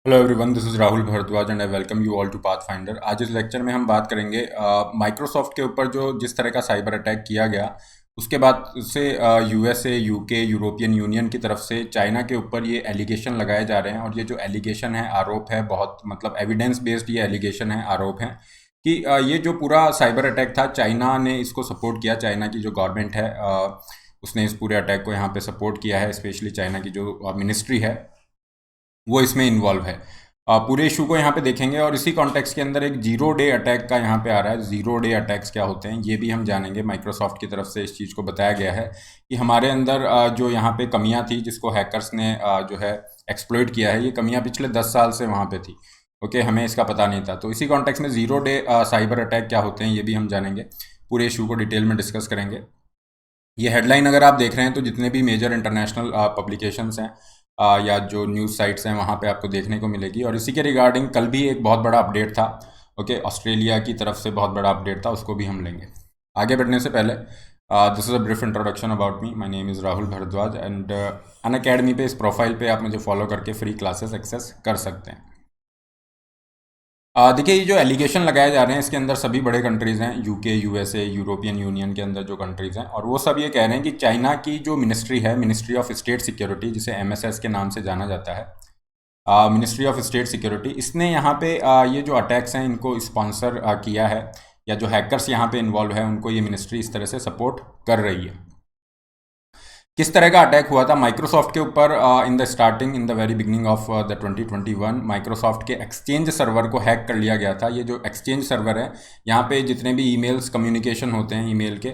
Hello everyone, this is Rahul Bhardwaj and I welcome you all to Pathfinder. आज इस lecture में हम बात करेंगे माइक्रोसॉफ्ट के ऊपर जो जिस तरह का साइबर अटैक किया गया, उसके बाद से यूएसए, यूके, यूरोपियन यूनियन की तरफ से चाइना के ऊपर ये एलिगेशन लगाए जा रहे हैं। और ये जो एलिगेशन है, आरोप है, बहुत मतलब एविडेंस बेस्ड ये एलिगेशन है, आरोप है कि ये जो पूरा साइबर अटैक था, चाइना ने इसको सपोर्ट किया। चाइना की जो गवर्नमेंट है, उसने इस पूरे अटैक को यहाँ पे सपोर्ट किया है। स्पेशली चाइना की जो मिनिस्ट्री है वो इसमें इन्वॉल्व है। पूरे इशू को यहाँ पे देखेंगे और इसी कॉन्टेक्स्ट के अंदर एक जीरो डे अटैक का यहाँ पे आ रहा है। जीरो डे अटैक्स क्या होते हैं ये भी हम जानेंगे। माइक्रोसॉफ्ट की तरफ से इस चीज़ को बताया गया है कि हमारे अंदर जो यहाँ पे कमियां थी, जिसको हैकर्स ने जो है एक्सप्लॉइट किया है, ये कमियां पिछले 10 साल से वहाँ पे थी। ओके, हमें इसका पता नहीं था। तो इसी कॉन्टेक्स्ट में जीरो डे साइबर अटैक क्या होते हैं ये भी हम जानेंगे। पूरे इशू को डिटेल में डिस्कस करेंगे। ये हेडलाइन अगर आप देख रहे हैं तो जितने भी मेजर इंटरनेशनल पब्लिकेशंस हैं या जो न्यूज़ साइट्स हैं, वहाँ पे आपको देखने को मिलेगी। और इसी के रिगार्डिंग कल भी एक बहुत बड़ा अपडेट था। ओके, ऑस्ट्रेलिया की तरफ से बहुत बड़ा अपडेट था, उसको भी हम लेंगे। आगे बढ़ने से पहले this is a brief introduction about me. My name is Rahul Bhardwaj and Unacademy पे, इस प्रोफाइल पे आप मुझे फॉलो करके फ्री क्लासेस एक्सेस कर सकते हैं। देखिए, ये जो एलिगेशन लगाए जा रहे हैं इसके अंदर सभी बड़े कंट्रीज़ हैं, यूके, यूएसए, यूरोपियन यूनियन के अंदर जो कंट्रीज़ हैं, और वो सब ये कह रहे हैं कि चाइना की जो मिनिस्ट्री है, मिनिस्ट्री ऑफ स्टेट सिक्योरिटी, जिसे एमएसएस के नाम से जाना जाता है, मिनिस्ट्री ऑफ स्टेट सिक्योरिटी, इसने यहाँ पे ये जो अटैक्स हैं इनको स्पॉन्सर किया है, या जो हैकर्स यहाँ पे इन्वॉल्व है उनको ये मिनिस्ट्री इस तरह से सपोर्ट कर रही है। किस तरह का अटैक हुआ था माइक्रोसॉफ्ट के ऊपर? In the starting, in the very beginning of the 2021, Microsoft के एक्सचेंज सर्वर को हैक कर लिया गया था। ये जो एक्सचेंज सर्वर है, यहाँ पे जितने भी ईमेल्स कम्युनिकेशन होते हैं ईमेल के,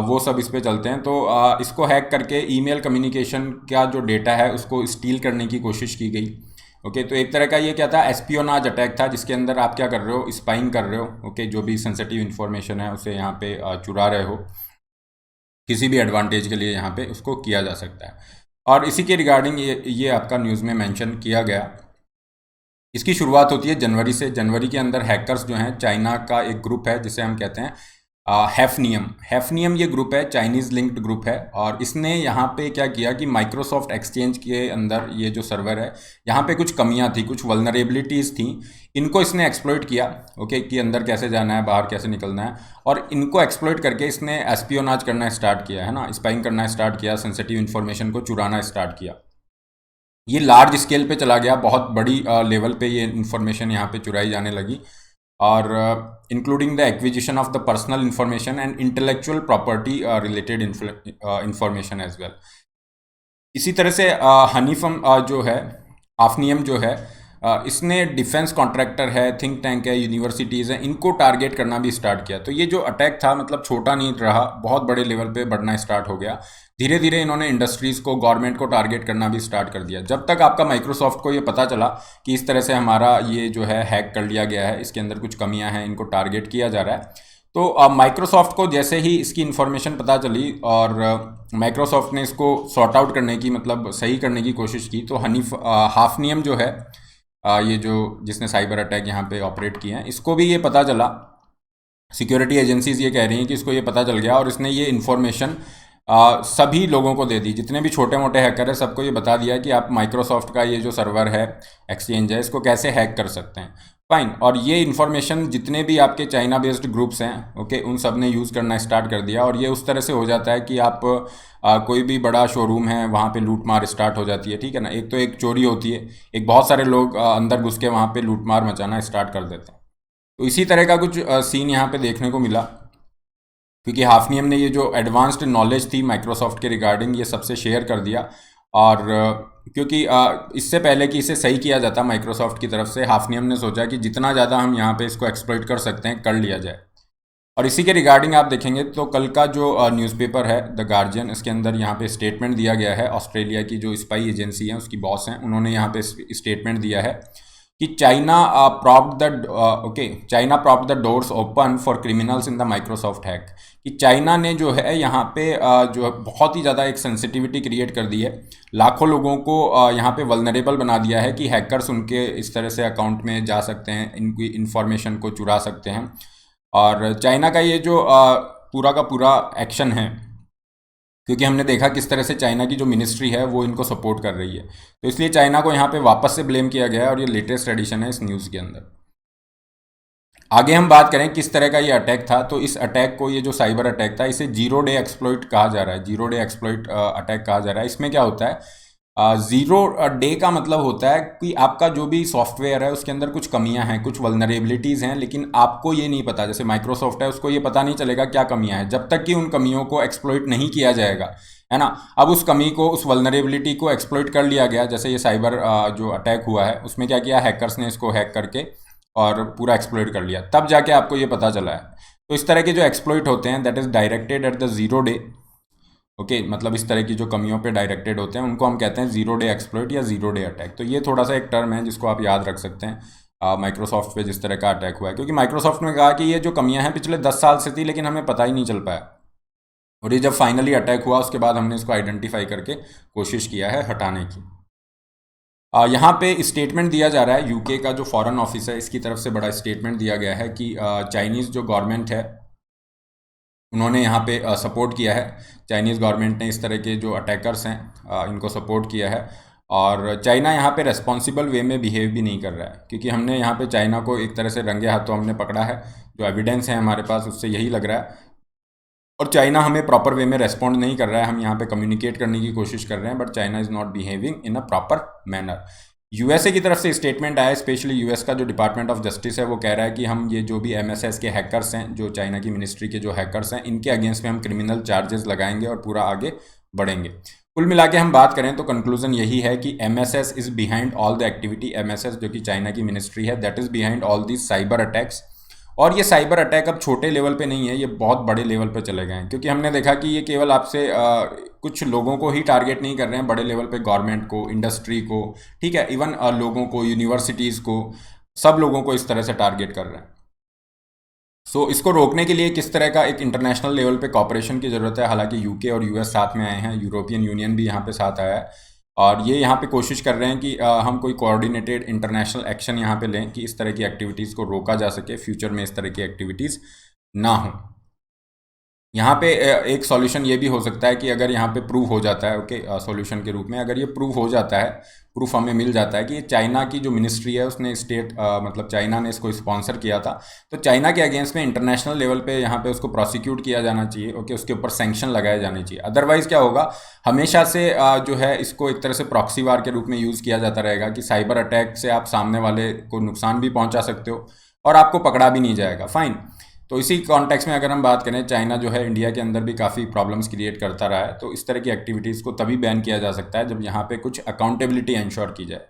वो सब इस पे चलते हैं। तो इसको हैक करके ईमेल कम्युनिकेशन का जो डेटा है उसको स्टील करने की कोशिश की गई। ओके, तो एक तरह का ये क्या था, एस्पियोनाज अटैक था, जिसके अंदर आप क्या कर रहे हो, स्पाइंग कर रहे हो। ओके, जो भी सेंसिटिव इन्फॉर्मेशन है उसे यहाँ पे चुरा रहे हो, किसी भी एडवांटेज के लिए यहाँ पे उसको किया जा सकता है। और इसी के रिगार्डिंग ये आपका न्यूज़ में मेंशन किया गया। इसकी शुरुआत होती है जनवरी से। जनवरी के अंदर हैकर्स जो हैं, चाइना का एक ग्रुप है जिसे हम कहते हैं हैफनियम। हैफनियम ये ग्रुप है, चाइनीज़ लिंक्ड ग्रुप है, और इसने यहाँ पे क्या किया कि माइक्रोसॉफ्ट एक्सचेंज के अंदर ये जो सर्वर है, यहाँ पे कुछ कमियां थी, कुछ वल्नरेबिलिटीज़ थी, इनको इसने एक्सप्लॉइट किया। ओके, कि अंदर कैसे जाना है, बाहर कैसे निकलना है, और इनको एक्सप्लॉइट करके इसने एस्पियोनाज करना स्टार्ट किया है ना, स्पाइंग करना स्टार्ट किया, सेंसिटिव इन्फॉर्मेशन को चुराना स्टार्ट किया। ये लार्ज स्केल पे चला गया, बहुत बड़ी लेवल पे ये इन्फॉर्मेशन यहाँ पे चुराई जाने लगी, और including the acquisition of the personal information and intellectual property related information as well. इसी तरह से हनीफम जो है, हाफनियम जो है, इसने डिफेंस कॉन्ट्रैक्टर है, थिंक टैंक है, यूनिवर्सिटीज़ हैं, इनको टारगेट करना भी स्टार्ट किया। तो ये जो अटैक था, मतलब छोटा नहीं रहा, बहुत बड़े लेवल पे बढ़ना स्टार्ट हो गया। धीरे धीरे इन्होंने इंडस्ट्रीज़ को, गवर्नमेंट को टारगेट करना भी स्टार्ट कर दिया। जब तक आपका माइक्रोसॉफ्ट को ये पता चला कि इस तरह से हमारा ये जो है हैक कर लिया गया है, इसके अंदर कुछ कमियां हैं, इनको टारगेट किया जा रहा है, तो माइक्रोसॉफ्ट को जैसे ही इसकी इन्फॉर्मेशन पता चली और माइक्रोसॉफ्ट ने इसको सॉर्ट आउट करने की, मतलब सही करने की कोशिश की, तो हाफनियम जो है, ये जो जिसने साइबर अटैक यहाँ पे ऑपरेट किए हैं, इसको भी ये पता चला। सिक्योरिटी एजेंसीज ये कह रही हैं कि इसको ये पता चल गया, और इसने ये इन्फॉर्मेशन सभी लोगों को दे दी। जितने भी छोटे मोटे हैकर है, सबको ये बता दिया कि आप माइक्रोसॉफ्ट का ये जो सर्वर है, एक्सचेंज है, इसको कैसे हैक कर सकते हैं। फाइन। और ये इन्फॉर्मेशन जितने भी आपके चाइना बेस्ड ग्रुप्स हैं, ओके, उन सब ने यूज़ करना स्टार्ट कर दिया। और ये उस तरह से हो जाता है कि आप कोई भी बड़ा शोरूम है, वहाँ पे लूट मार स्टार्ट हो जाती है, ठीक है ना। एक तो एक चोरी होती है, एक बहुत सारे लोग अंदर घुस के वहाँ पे लूट मार मचाना स्टार्ट कर देते हैं। तो इसी तरह का कुछ सीन यहाँ पे देखने को मिला, क्योंकि हाफनियम ने ये जो एडवांस्ड नॉलेज थी माइक्रोसॉफ्ट के रिगार्डिंग, ये सबसे शेयर कर दिया। और क्योंकि इससे पहले कि इसे सही किया जाता माइक्रोसॉफ्ट की तरफ से, हाफनियम ने सोचा कि जितना ज़्यादा हम यहाँ पे इसको एक्सप्लॉइट कर सकते हैं, कर लिया जाए। और इसी के रिगार्डिंग आप देखेंगे तो कल का जो न्यूज़पेपर है द गार्जियन, इसके अंदर यहाँ पे स्टेटमेंट दिया गया है। ऑस्ट्रेलिया की जो स्पाई एजेंसी है, उसकी बॉस हैं, उन्होंने यहाँ पे स्टेटमेंट दिया है कि China propped the doors open for criminals in the Microsoft hack. कि चाइना ने जो है यहाँ पे जो बहुत ही ज़्यादा एक सेंसिटिविटी क्रिएट कर दी है, लाखों लोगों को यहाँ पे वल्नरेबल बना दिया है कि हैकर्स उनके इस तरह से अकाउंट में जा सकते हैं, इनकी इन्फॉर्मेशन को चुरा सकते हैं। और चाइना का ये जो पूरा का पूरा एक्शन है, क्योंकि हमने देखा किस तरह से चाइना की जो मिनिस्ट्री है वो इनको सपोर्ट कर रही है। तो इसलिए चाइना को यहाँ पे वापस से ब्लेम किया गया है और ये लेटेस्ट एडिशन है इस न्यूज़ के अंदर। आगे हम बात करें किस तरह का ये अटैक था, तो इस अटैक को, ये जो साइबर अटैक था, इसे जीरो डे एक्सप्लॉइट कहा जा रहा है। जीरो डे एक्सप्लॉइट अटैक कहा जा रहा है। इसमें क्या होता है, जीरो डे का मतलब होता है कि आपका जो भी सॉफ्टवेयर है उसके अंदर कुछ कमियां हैं, कुछ वल्नरेबिलिटीज़ हैं, लेकिन आपको ये नहीं पता। जैसे माइक्रोसॉफ्ट है, उसको ये पता नहीं चलेगा क्या कमियां हैं जब तक कि उन कमियों को एक्सप्लॉइट नहीं किया जाएगा, है ना। अब उस कमी को, उस वल्नरेबिलिटी को एक्सप्लॉइट कर लिया गया। जैसे ये साइबर जो अटैक हुआ है उसमें क्या किया, हैकर्स ने इसको हैक करके और पूरा एक्सप्लॉइट कर लिया, तब जाके आपको ये पता चला है। तो इस तरह के जो एक्सप्लॉइट होते हैं, that is directed at the zero day. Okay, मतलब इस तरह की जो कमियों पे डायरेक्टेड होते हैं उनको हम कहते हैं जीरो डे एक्सप्लॉइट या जीरो डे अटैक। तो ये थोड़ा सा एक टर्म है जिसको आप याद रख सकते हैं माइक्रोसॉफ्ट पे जिस तरह का अटैक हुआ है, क्योंकि माइक्रोसॉफ्ट ने कहा कि ये जो कमियां हैं पिछले 10 साल से थी लेकिन हमें पता ही नहीं चल पाया, और ये जब फाइनली अटैक हुआ उसके बाद हमने इसको आइडेंटिफाई करके कोशिश किया है हटाने की। यहाँ पे स्टेटमेंट दिया जा रहा है, यूके का जो फॉरेन ऑफिस है इसकी तरफ से बड़ा स्टेटमेंट दिया गया है कि चाइनीज़ जो गवर्नमेंट है उन्होंने यहाँ पे सपोर्ट किया है। चाइनीज़ गवर्नमेंट ने इस तरह के जो अटैकर्स हैं इनको सपोर्ट किया है, और चाइना यहाँ पे रेस्पॉन्सिबल वे में बिहेव भी नहीं कर रहा है, क्योंकि हमने यहाँ पे चाइना को एक तरह से रंगे हाथों हमने पकड़ा है। जो एविडेंस है हमारे पास उससे यही लग रहा है, और चाइना हमें प्रॉपर वे में रेस्पॉन्ड नहीं कर रहा है। हम यहाँ पे कम्युनिकेट करने की कोशिश कर रहे हैं, but China is not behaving in a proper manner. USA की तरफ से स्टेटमेंट आया, स्पेशली यूएस का जो डिपार्टमेंट ऑफ जस्टिस है वो कह रहा है कि हम ये जो भी एमएसएस के हैकर्स हैं, जो चाइना की मिनिस्ट्री के जो हैकर्स हैं, इनके अगेंस्ट में हम क्रिमिनल चार्जेस लगाएंगे और पूरा आगे बढ़ेंगे। कुल मिला के हम बात करें तो कंक्लूजन यही है कि MSS is behind all the activity. MSS जो कि चाइना की मिनिस्ट्री है, that is behind all these cyber attacks. और ये साइबर अटैक अब छोटे लेवल पे नहीं है, ये बहुत बड़े लेवल पे चले गए हैं, क्योंकि हमने देखा कि ये केवल आपसे कुछ लोगों को ही टारगेट नहीं कर रहे हैं, बड़े लेवल पे गवर्नमेंट को, इंडस्ट्री को, ठीक है, इवन लोगों को, यूनिवर्सिटीज़ को, सब लोगों को इस तरह से टारगेट कर रहे हैं। सो इसको रोकने के लिए किस तरह का एक इंटरनेशनल लेवल पे कॉपरेशन की ज़रूरत है। हालांकि यूके और यूएस साथ में आए हैं, यूरोपियन यूनियन भी यहाँ पे साथ आया है, और ये यहाँ पे कोशिश कर रहे हैं कि हम कोई कोऑर्डिनेटेड इंटरनेशनल एक्शन यहाँ पे लें कि इस तरह की एक्टिविटीज़ को रोका जा सके, फ्यूचर में इस तरह की एक्टिविटीज़ ना हो। यहाँ पे एक सॉल्यूशन ये भी हो सकता है कि अगर यहाँ पे प्रूव हो जाता है, ओके, सॉल्यूशन के रूप में अगर ये प्रूव हो जाता है, प्रूफ हमें मिल जाता है कि ये चाइना की जो मिनिस्ट्री है उसने मतलब चाइना ने इसको स्पॉन्सर किया था, तो चाइना के अगेंस्ट में इंटरनेशनल लेवल पे यहाँ पे उसको प्रोसिक्यूट किया जाना चाहिए, ओके, उसके ऊपर सैंक्शन लगाए जाने चाहिए। अदरवाइज क्या होगा, हमेशा से जो है इसको एक तरह से प्रॉक्सी वार के रूप में यूज़ किया जाता रहेगा कि साइबर अटैक से आप सामने वाले को नुकसान भी पहुँचा सकते हो और आपको पकड़ा भी नहीं जाएगा, फाइन। तो इसी कॉन्टेक्स्ट में अगर हम बात करें, चाइना जो है इंडिया के अंदर भी काफ़ी प्रॉब्लम्स क्रिएट करता रहा है, तो इस तरह की एक्टिविटीज़ को तभी बैन किया जा सकता है जब यहाँ पे कुछ अकाउंटेबिलिटी इंश्योर की जाए।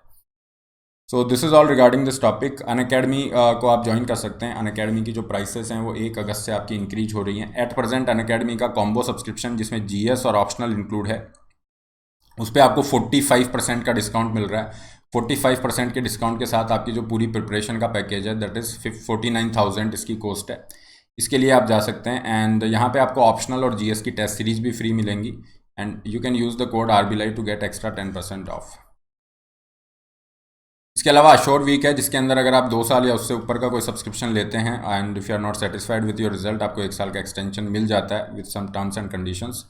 So this is all regarding this topic. Unacademy को आप ज्वाइन कर सकते हैं। अनअकैडमी की जो प्राइसेस हैं वो 1 अगस्त से आपकी इंक्रीज हो रही हैं। एट प्रेजेंट अनअकैडमी का कॉम्बो सब्सक्रिप्शन जिसमें जीएस और ऑप्शनल इंक्लूड है, उस पर आपको 45% का डिस्काउंट मिल रहा है। 45% के डिस्काउंट के साथ आपकी जो पूरी प्रिपरेशन का पैकेज है, दैट इज़ 49,000 इसकी कॉस्ट है। इसके लिए आप जा सकते हैं, एंड यहाँ पे आपको ऑप्शनल और जीएस की टेस्ट सीरीज भी फ्री मिलेंगी, and you can use the code RBLive to get extra 10% off. इसके अलावा अश्योर वीक है, जिसके अंदर अगर आप 2 साल या उससे ऊपर का कोई सब्सक्रिप्शन लेते हैं and if you are not satisfied with your result, आपको 1 साल का एक्सटेंशन मिल जाता है with some terms and conditions.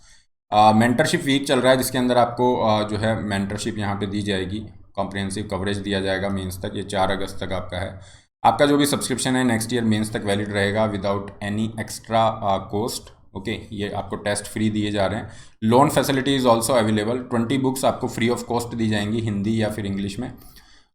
Mentorship week चल रहा है, जिसके अंदर आपको जो है मेंटरशिप यहाँ पे दी जाएगी, कॉम्प्रिहेंसिव कवरेज दिया जाएगा मेंस तक। ये 4 अगस्त तक आपका है। आपका जो भी सब्सक्रिप्शन है नेक्स्ट ईयर मेंस तक वैलिड रहेगा without any extra cost, okay. ये आपको टेस्ट फ्री दिए जा रहे हैं। Loan facility is also available. 20 books आपको फ्री ऑफ कॉस्ट दी जाएंगी, हिंदी या फिर इंग्लिश में,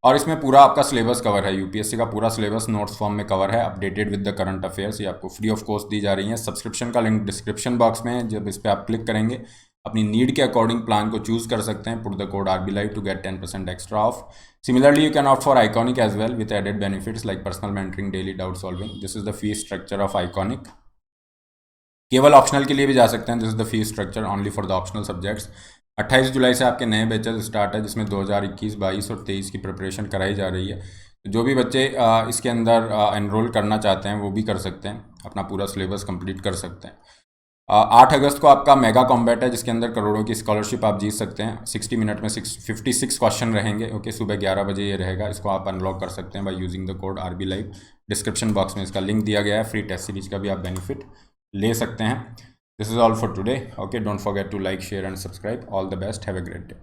और इसमें पूरा आपका सिलेबस कवर है। यूपीएससी का पूरा सिलेबस नोट्स फॉर्म में कवर है, updated with the current affairs. ये आपको फ्री ऑफ कॉस्ट दी जा रही है। सब्सक्रिप्शन का लिंक डिस्क्रिप्शन बॉक्स में है, जब इस पर आप क्लिक करेंगे अपनी नीड के अकॉर्डिंग प्लान को चूज कर सकते हैं। Put the code RBLive to get 10% extra off. Similarly you can opt for iconic as well with added benefits like personal mentoring, daily doubt solving. This is the fee structure of iconic. केवल optional के लिए भी जा सकते हैं। This is the fee structure only for the optional subjects. 28 जुलाई से आपके नए बैचेस स्टार्ट है, जिसमें 2021, 22 और 23 की प्रिपरेशन कराई जा रही है। जो भी बच्चे इसके अंदर एनरोल करना चाहते हैं वो भी कर सकते हैं, अपना पूरा सिलेबस कंप्लीट कर सकते हैं। 8 अगस्त को आपका मेगा कॉम्बैट है, जिसके अंदर करोड़ों की स्कॉलरशिप आप जीत सकते हैं। 60 मिनट में 56 क्वेश्चन रहेंगे, ओके। सुबह 11 बजे ये रहेगा। इसको आप अनलॉक कर सकते हैं by using the code RBLive। Description box में इसका लिंक दिया गया है। फ्री टेस्ट सीरीज का भी आप बेनिफिट ले सकते हैं। This is all for today. Okay, don't forget to like, share, and subscribe. All the best. Have a great day.